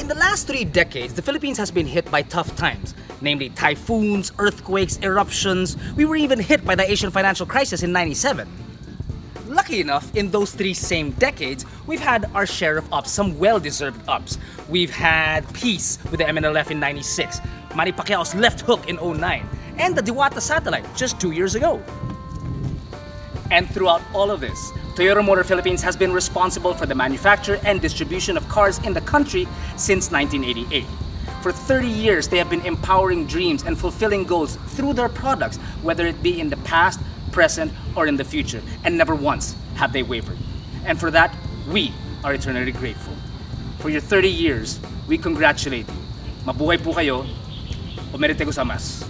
the last 3 decades, the Philippines has been hit by tough times, namely typhoons, earthquakes, eruptions. We were even hit by the Asian financial crisis in '97. Lucky enough, in those 3 same decades, we've had our share of ups, some well-deserved ups. We've had peace with the MNLF in '96, Manny Pacquiao's left hook in '09, and the Diwata satellite just 2 years ago. And throughout all of this, Toyota Motor Philippines has been responsible for the manufacture and distribution of cars in the country since 1988. For 30 years, they have been empowering dreams and fulfilling goals through their products, whether it be in the past, present, or in the future, and never once have they wavered. And for that, we are eternally grateful. For your 30 years, we congratulate you. Mabuhay po kayo. Omerite gozaimasu.